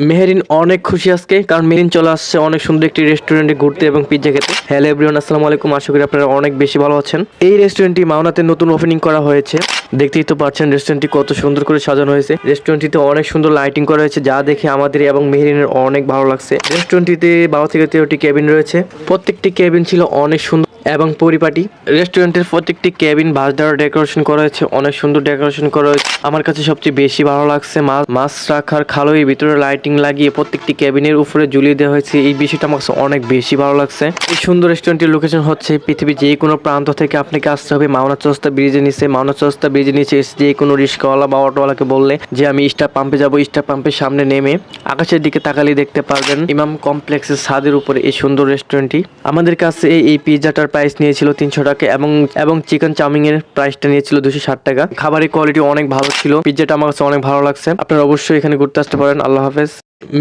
মেহেরিন অনেক খুশি আজকে, কারণ মেহেরিন চলে আসছে অনেক সুন্দর একটি রেস্টুরেন্টে ঘুরতে এবং পিৎজা খেতে। হ্যালো এভরিওয়ান, আসসালামু আলাইকুম। আশা করি আপনারা অনেক বেশি ভালো আছেন। এই রেস্টুরেন্টটি মাওনাতে নতুন ওপেনিং করা হয়েছে। দেখতেই তো পাচ্ছেন রেস্টুরেন্টটি কত সুন্দর করে সাজানো হয়েছে। রেস্টুরেন্টটিতে অনেক সুন্দর লাইটিং করা হয়েছে, যা দেখে আমাদের এবং মেহেরিনের অনেক ভালো লাগছে। রেস্টুরেন্টটিতে 12 থেকে 13টি কেবিন রয়েছে। প্রত্যেকটি কেবিন ছিল অনেক সুন্দর এবং পরিপাটি। রেস্টুরেন্টের প্রত্যেকটি কেবিন বাঁশ দ্বারা ডেকোরেশন করা হয়েছে, অনেক সুন্দর ডেকোরেশন করা হয়েছে। আমার কাছে সবচেয়ে বেশি ভালো লাগছে মাছ রাখার খালোই ভিতরে লাইটিং লাগিয়ে প্রত্যেকটি কেবিনের উপরে ঝুলিয়ে দেওয়া হয়েছে। এই বিষয়টা আমার কাছে অনেক বেশি ভালো লাগছে। এই সুন্দর রেস্টুরেন্টের লোকেশন হচ্ছে পৃথিবীর যে কোনো প্রান্ত থেকে আপনাকে আসতে হবে মাওনা চৌরাস্তা ব্রিজের নিচে। মাওনা চৌরাস্তা ব্রিজের নিচে এসে যে কোনো রিক্সাওয়ালা বা অটোওয়ালাকে বললে যে আমি স্টার পাম্পে যাবো, স্টার পাম্পের সামনে নেমে আকাশের দিকে তাকালেই দেখতে পারবেন ইমাম কমপ্লেক্সের ছাদের উপরে এই সুন্দর রেস্টুরেন্টটি। আমাদের কাছে এই পিৎজাটার প্রাইস নিয়েছিল 300 টাকা এবং চিকেন চাউমিন এর প্রাইসটা নিয়েছিল 260 টাকা। খাবারের কোয়ালিটি অনেক ভালো ছিল। পিৎজাটা আমার কাছে অনেক ভালো লাগছে। আপনারা অবশ্যই এখানে ঘুরতে আসতে পারেন। আল্লাহ হাফেজ।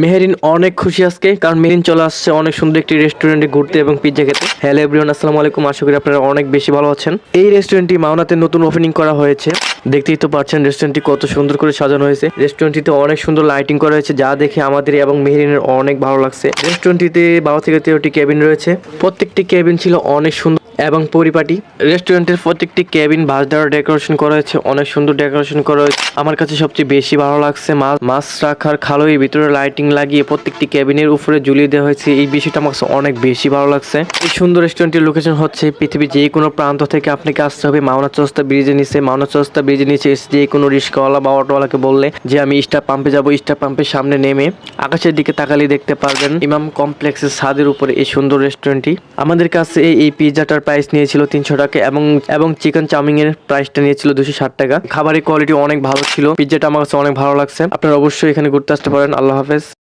মেহেরিন অনেক খুশি আজকে, কারণ মেহেরিন চলে আসছে অনেক সুন্দর একটি রেস্টুরেন্টে ঘুরতে এবং পিৎজা খেতে। হ্যালো এভরিওয়ান, আসসালামু আলাইকুম। আশা করি আপনারা অনেক বেশি ভালো আছেন। এই রেস্টুরেন্টটি মাওনাতে নতুন ওপেনিং করা হয়েছে। দেখতেই তো পাচ্ছেন রেস্টুরেন্টটি কত সুন্দর করে সাজানো হয়েছে। রেস্টুরেন্টটিতে অনেক সুন্দর লাইটিং করা হয়েছে, যা দেখে আমাদের এবং মেহেরিনের অনেক ভালো লাগছে। রেস্টুরেন্টটিতে 12 থেকে 13টি কেবিন রয়েছে। প্রত্যেকটি কেবিন ছিল অনেক সুন্দর এবং পরিপাটি। রেস্টুরেন্টের প্রত্যেকটি কেবিন বাঁশ দ্বারা ডেকোরেশন করা হয়েছে, অনেক সুন্দর ডেকোরেশন করা হয়েছে। আমার কাছে সবচেয়ে বেশি ভালো লাগছে মাছ রাখার খালোই ভিতরে লাইটিং লাগিয়ে প্রত্যেকটি কেবিনের উপরে ঝুলিয়ে দেওয়া হয়েছে। এই বিষয়টা আমার কাছে অনেক বেশি ভালো লাগছে। এই সুন্দর রেস্টুরেন্টের লোকেশন হচ্ছে পৃথিবীর যে কোনো প্রান্ত থেকে আপনাকে আসতে হবে মাওনা চৌরাস্তা ব্রিজের নিচে। মাওনা চৌরাস্তা ব্রিজের নিচে এসে যে কোনো রিক্সাওয়ালা বা অটোওয়ালাকে বললে যে আমি স্টার পাম্পে যাবো, স্টার পাম্পের সামনে নেমে আকাশের দিকে তাকালেই দেখতে পারবেন ইমাম কমপ্লেক্সের ছাদের উপরে এই সুন্দর রেস্টুরেন্টটি। আমাদের কাছে এই পিৎজাটার প্রাইস নিয়েছিল 300 টাকা এবং চিকেন চাউমিন এর প্রাইসটা নিয়েছিল 260 টাকা। খাবারের কোয়ালিটি অনেক ভালো ছিল। পিৎজাটা আমার কাছে অনেক ভালো লাগছে। আপনারা অবশ্যই এখানে ঘুরতে আসতে পারেন। আল্লাহ হাফেজ।